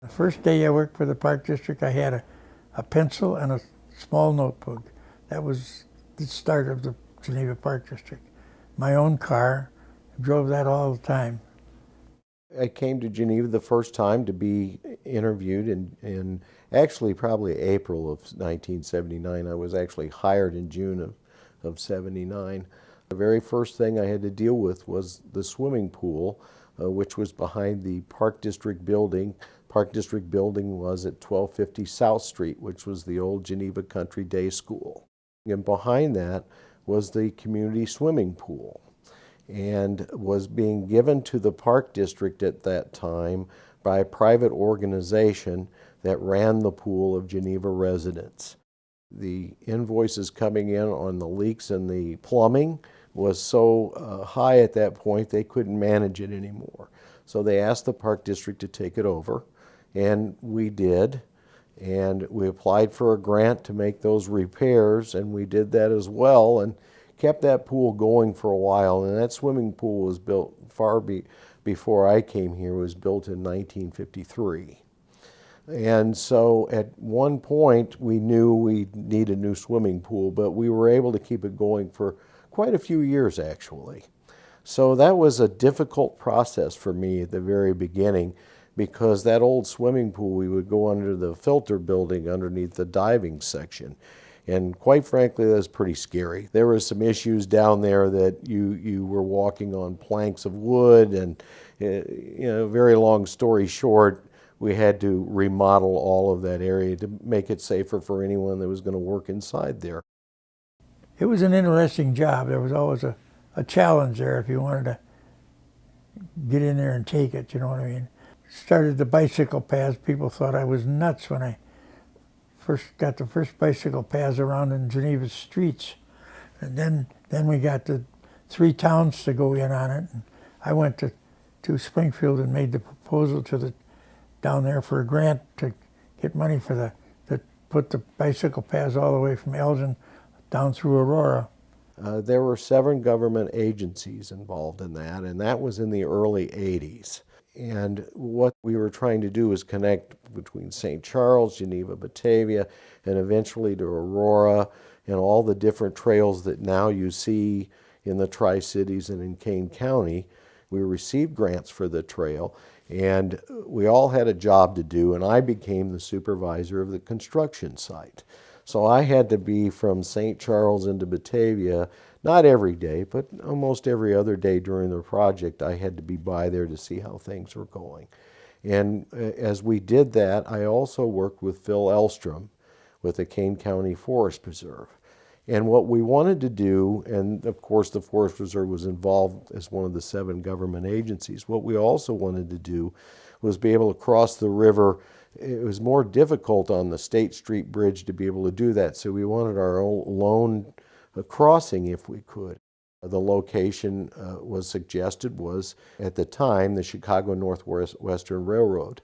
The first day I worked for the Park District, I had a pencil and a small notebook. That was the start of the Geneva Park District. My own car, drove that all the time. I came to Geneva the first time to be interviewed in actually probably April of 1979. I was actually hired in June of 79. The very first thing I had to deal with was the swimming pool, which was behind the Park District building. Park District building was at 1250 South Street, which was the old Geneva Country Day School. And behind that was the community swimming pool, and was being given to the Park District at that time by a private organization that ran the pool of Geneva residents. The invoices coming in on the leaks in the plumbing was so high at that point they couldn't manage it anymore. So they asked the Park District to take it over, and we did. And we applied for a grant to make those repairs, and we did that as well, and kept that pool going for a while. And that swimming pool was built far before I came here. It was built in 1953. And so at one point we knew we need a new swimming pool, but we were able to keep it going for quite a few years actually. So that was a difficult process for me at the very beginning, because that old swimming pool, we would go under the filter building underneath the diving section. And quite frankly, that was pretty scary. There were some issues down there that you were walking on planks of wood, and very long story short, we had to remodel all of that area to make it safer for anyone that was going to work inside there. It was an interesting job. There was always a challenge there if you wanted to get in there and take it, you know what I mean? Started the bicycle paths. People thought I was nuts when I first got the first bicycle paths around in Geneva's streets. And then we got the 3 towns to go in on it. And I went to Springfield and made the proposal to down there for a grant to get money for put the bicycle paths all the way from Elgin down through Aurora. There were 7 government agencies involved in that, and that was in the early 80s. And what we were trying to do was connect between St. Charles, Geneva, Batavia, and eventually to Aurora, and all the different trails that now you see in the Tri-Cities and in Kane County. We received grants for the trail, and we all had a job to do, and I became the supervisor of the construction site. So I had to be from St. Charles into Batavia, not every day, but almost every other day during the project. I had to be by there to see how things were going. And as we did that, I also worked with Phil Elstrom with the Kane County Forest Preserve. And what we wanted to do, and of course the Forest Reserve was involved as one of the 7 government agencies, what we also wanted to do was be able to cross the river. It was more difficult on the State Street Bridge to be able to do that, so we wanted our own lone crossing if we could. The location was suggested was, at the time, the Chicago Northwestern Railroad.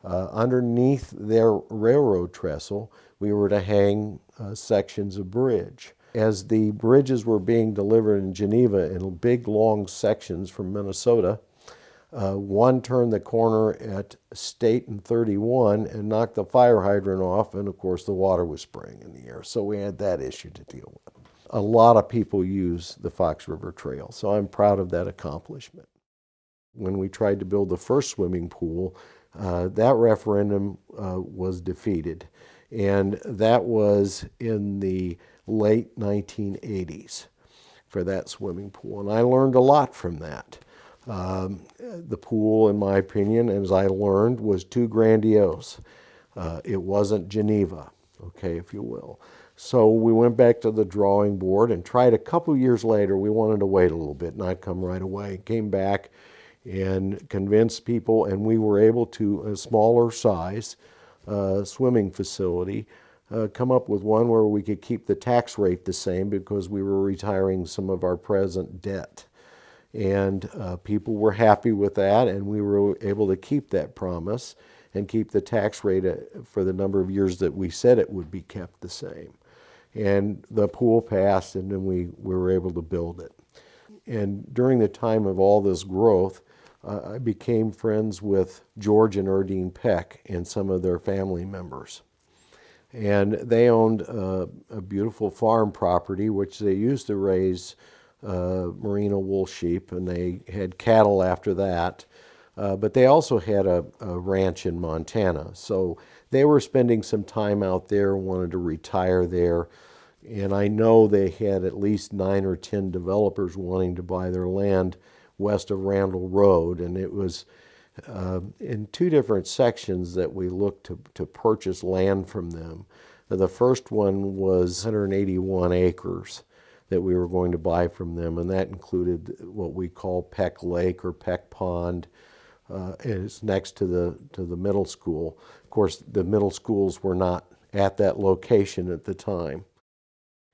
Underneath their railroad trestle, we were to hang sections of bridge. As the bridges were being delivered in Geneva in big, long sections from Minnesota, one turned the corner at State and 31 and knocked the fire hydrant off, and of course the water was spraying in the air. So we had that issue to deal with. A lot of people use the Fox River Trail, so I'm proud of that accomplishment. When we tried to build the first swimming pool, that referendum was defeated, and that was in the late 1980s for that swimming pool, and I learned a lot from that. The pool, in my opinion, as I learned, was too grandiose. It wasn't Geneva, okay, if you will. So we went back to the drawing board and tried a couple years later. We wanted to wait a little bit, not come right away. Came back and convinced people, and we were able to, a smaller size swimming facility, come up with one where we could keep the tax rate the same because we were retiring some of our present debt. And people were happy with that, and we were able to keep that promise and keep the tax rate for the number of years that we said it would be kept the same. And the pool passed, and then we were able to build it. And during the time of all this growth, I became friends with George and Erdine Peck and some of their family members. And they owned a beautiful farm property, which they used to raise merino wool sheep, and they had cattle after that. But they also had a ranch in Montana. So they were spending some time out there, wanted to retire there. And I know they had at least 9 or 10 developers wanting to buy their land west of Randall Road. And it was in 2 different sections that we looked to purchase land from them. The first one was 181 acres that we were going to buy from them, and that included what we call Peck Lake or Peck Pond. It's next to the middle school. Of course, the middle schools were not at that location at the time.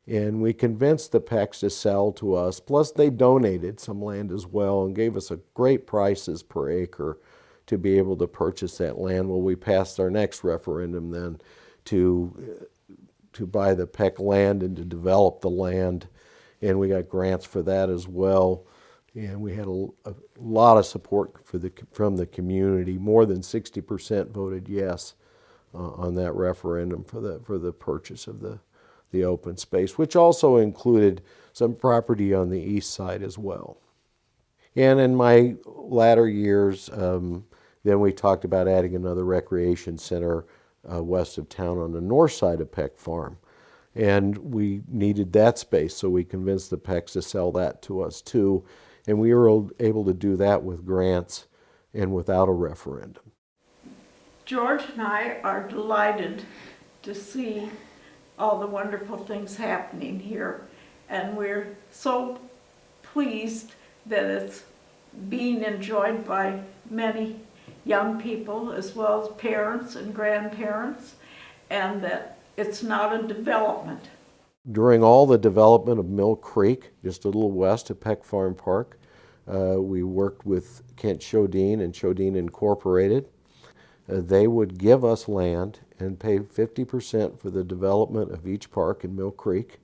And we convinced the Pecks to sell to us, plus they donated some land as well and gave us a great prices per acre to be able to purchase that land. Well, we passed our next referendum then to buy the Peck land and to develop the land, and we got grants for that as well. And we had a lot of support from the community. More than 60% voted yes on that referendum for the purchase of the open space, which also included some property on the east side as well. And in my latter years, then we talked about adding another recreation center west of town on the north side of Peck Farm. And we needed that space, so we convinced the Pecks to sell that to us too. And we were able to do that with grants and without a referendum. George and I are delighted to see all the wonderful things happening here. And we're so pleased that it's being enjoyed by many young people as well as parents and grandparents, and that it's not a development. During all the development of Mill Creek, just a little west of Peck Farm Park, we worked with Kent Chodine and Chodine Incorporated. They would give us land and pay 50% for the development of each park in Mill Creek,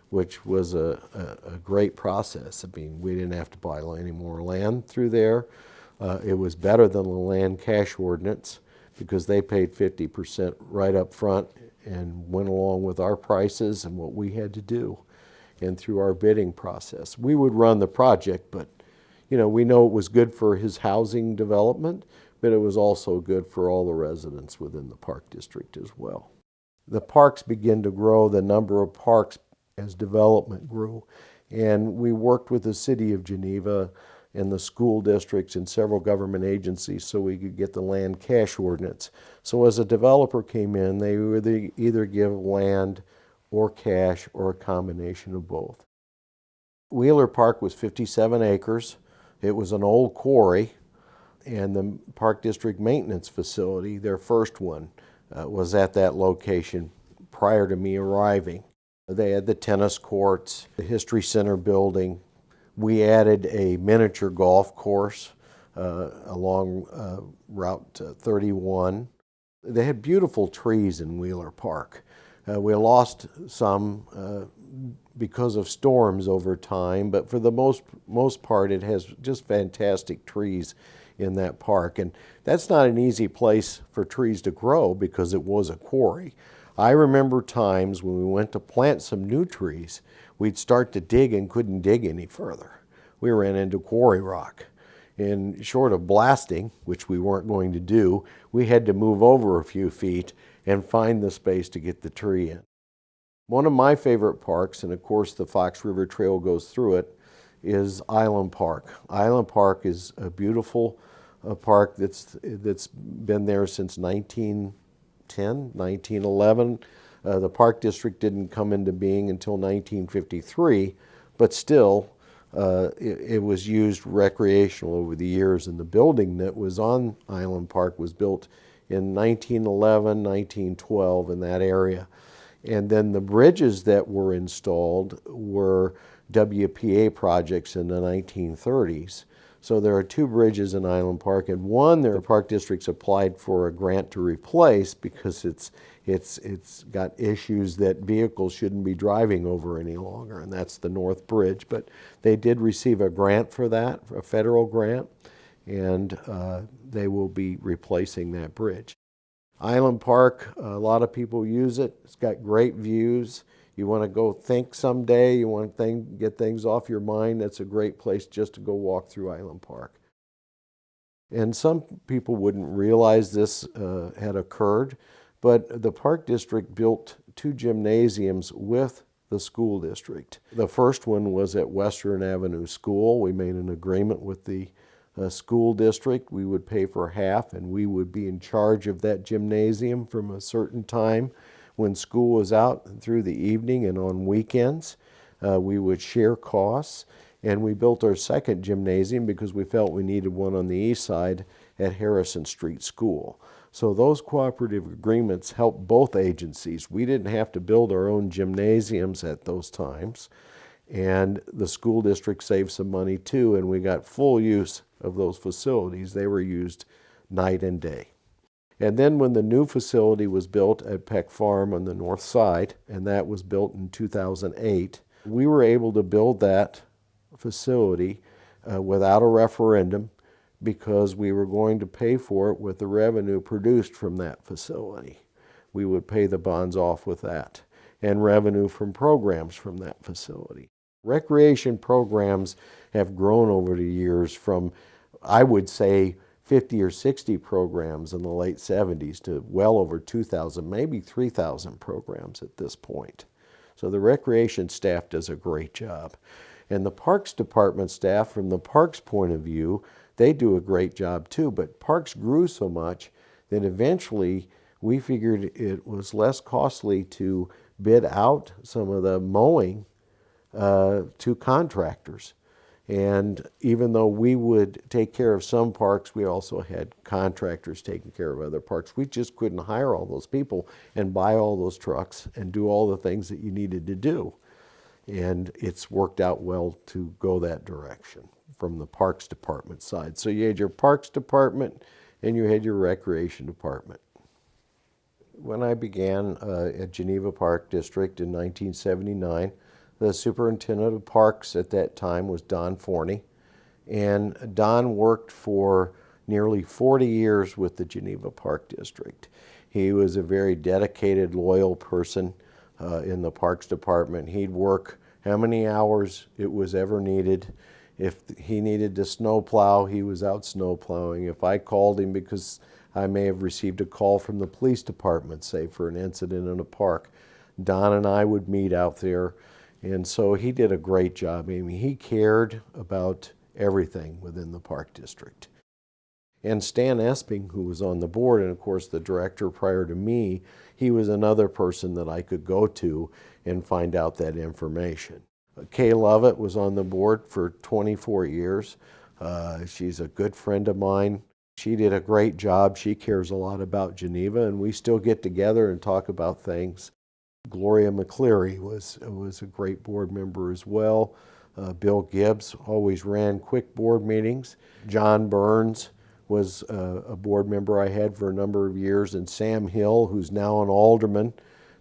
which was a great process. I mean, we didn't have to buy any more land through there. It was better than the land cash ordinance because they paid 50% right up front and went along with our prices and what we had to do. And through our bidding process, we would run the project, but we know it was good for his housing development, but it was also good for all the residents within the park district as well. The parks began to grow, the number of parks as development grew, and we worked with the city of Geneva and the school districts and several government agencies so we could get the land cash ordinance. So as a developer came in, they would either give land or cash or a combination of both. Wheeler Park was 57 acres. It was an old quarry, and the Park District Maintenance Facility, their first one, was at that location prior to me arriving. They had the tennis courts, the History Center building. We added a miniature golf course along Route 31. They had beautiful trees in Wheeler Park. We lost some because of storms over time, but for the most part it has just fantastic trees in that park. And that's not an easy place for trees to grow because it was a quarry. I remember times when we went to plant some new trees, we'd start to dig and couldn't dig any further. We ran into quarry rock. And short of blasting, which we weren't going to do, we had to move over a few feet and find the space to get the tree in. One of my favorite parks, and of course the Fox River Trail goes through it, is Island Park. Island Park is a beautiful park that's been there since 1910, 1911. The Park District didn't come into being until 1953, but still it was used recreational over the years, and the building that was on Island Park was built in 1911, 1912 in that area. And then the bridges that were installed were WPA projects in the 1930s. So there are 2 bridges in Island Park, and one the Park District's applied for a grant to replace because it's got issues that vehicles shouldn't be driving over any longer, and that's the North Bridge. But they did receive a grant for that, a federal grant, and they will be replacing that bridge. Island Park, a lot of people use it. It's got great views. You want to go think someday, you want to get things off your mind, that's a great place just to go walk through Island Park. And some people wouldn't realize this had occurred, but the Park District built 2 gymnasiums with the school district. The first one was at Western Avenue School. We made an agreement with the school district. We would pay for half, and we would be in charge of that gymnasium from a certain time when school was out through the evening and on weekends. We would share costs, and we built our second gymnasium because we felt we needed one on the east side at Harrison Street School. So those cooperative agreements helped both agencies. We didn't have to build our own gymnasiums at those times, and the school district saved some money too, and we got full use of those facilities. They were used night and day. And then when the new facility was built at Peck Farm on the north side, and that was built in 2008, we were able to build that facility without a referendum because we were going to pay for it with the revenue produced from that facility. We would pay the bonds off with that, and revenue from programs from that facility. Recreation programs have grown over the years from, I would say, 50 or 60 programs in the late 70s to well over 2,000, maybe 3,000 programs at this point. So the recreation staff does a great job. And the Parks Department staff, from the Parks point of view, they do a great job too, but Parks grew so much that eventually we figured it was less costly to bid out some of the mowing to contractors. And even though we would take care of some parks, we also had contractors taking care of other parks. We just couldn't hire all those people and buy all those trucks and do all the things that you needed to do. And it's worked out well to go that direction from the Parks Department side. So you had your Parks Department and you had your Recreation Department. When I began at Geneva Park District in 1979, the superintendent of parks at that time was Don Forney, and Don worked for nearly 40 years with the Geneva Park District. He was a very dedicated, loyal person in the Parks Department. He'd work how many hours it was ever needed. If he needed to snowplow, he was out snowplowing. If I called him because I may have received a call from the police department, say for an incident in a park, Don and I would meet out there. And so he did a great job. I mean, he cared about everything within the Park District. And Stan Esping, who was on the board, and of course the director prior to me, he was another person that I could go to and find out that information. Kay Lovett was on the board for 24 years. She's a good friend of mine. She did a great job. She cares a lot about Geneva, and we still get together and talk about things. Gloria McCleary was a great board member as well. Bill Gibbs always ran quick board meetings. John Burns was a board member I had for a number of years, and Sam Hill, who's now an alderman,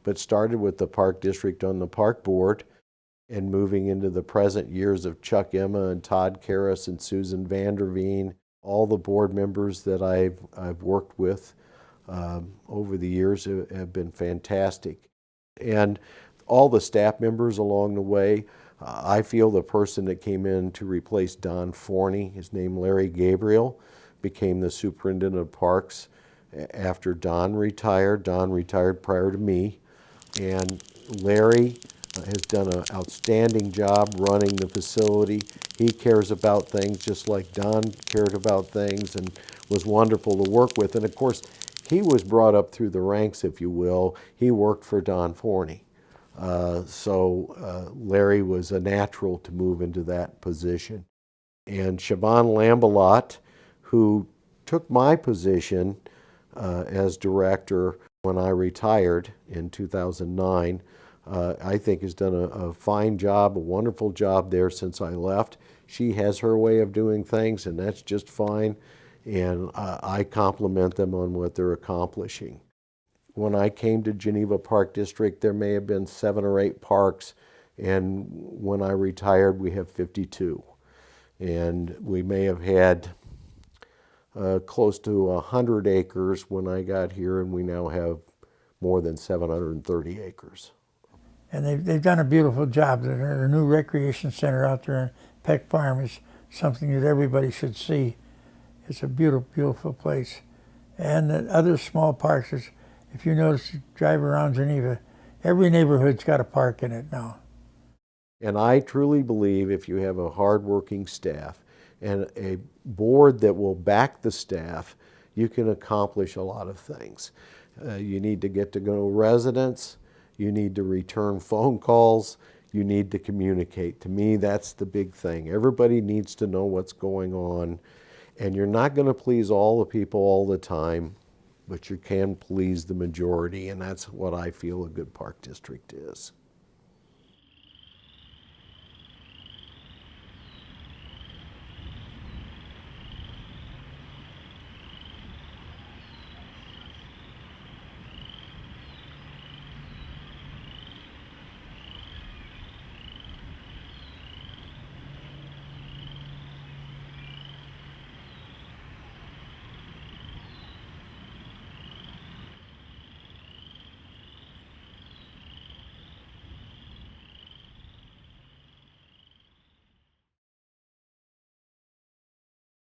but started with the Park District on the Park Board, and moving into the present years of Chuck Emma and Todd Karras and Susan Vanderveen, all the board members that I've worked with over the years have been fantastic. And all the staff members along the way. I feel the person that came in to replace Don Forney, his name Larry Gabriel, became the superintendent of parks after Don retired. Don retired prior to me, and Larry has done an outstanding job running the facility. He cares about things just like Don cared about things, and was wonderful to work with. And of course, he was brought up through the ranks, if you will. He worked for Don Forney. So Larry was a natural to move into that position. And Siobhan Lambalot, who took my position as director when I retired in 2009, I think has done a fine job, a wonderful job there since I left. She has her way of doing things, and that's just fine. And I compliment them on what they're accomplishing. When I came to Geneva Park District, there may have been 7 or 8 parks, and when I retired, we have 52. And we may have had close to 100 acres when I got here, and we now have more than 730 acres. And they've done a beautiful job. Their new recreation center out there in Peck Farm is something that everybody should see. It's a beautiful, beautiful place. And the other small parks, is, if you notice, you drive around Geneva, every neighborhood's got a park in it now. And I truly believe if you have a hardworking staff and a board that will back the staff, you can accomplish a lot of things. You need to get to know residents, you need to return phone calls, you need to communicate. To me, that's the big thing. Everybody needs to know what's going on, and you're not going to please all the people all the time, but you can please the majority, and that's what I feel a good park district is.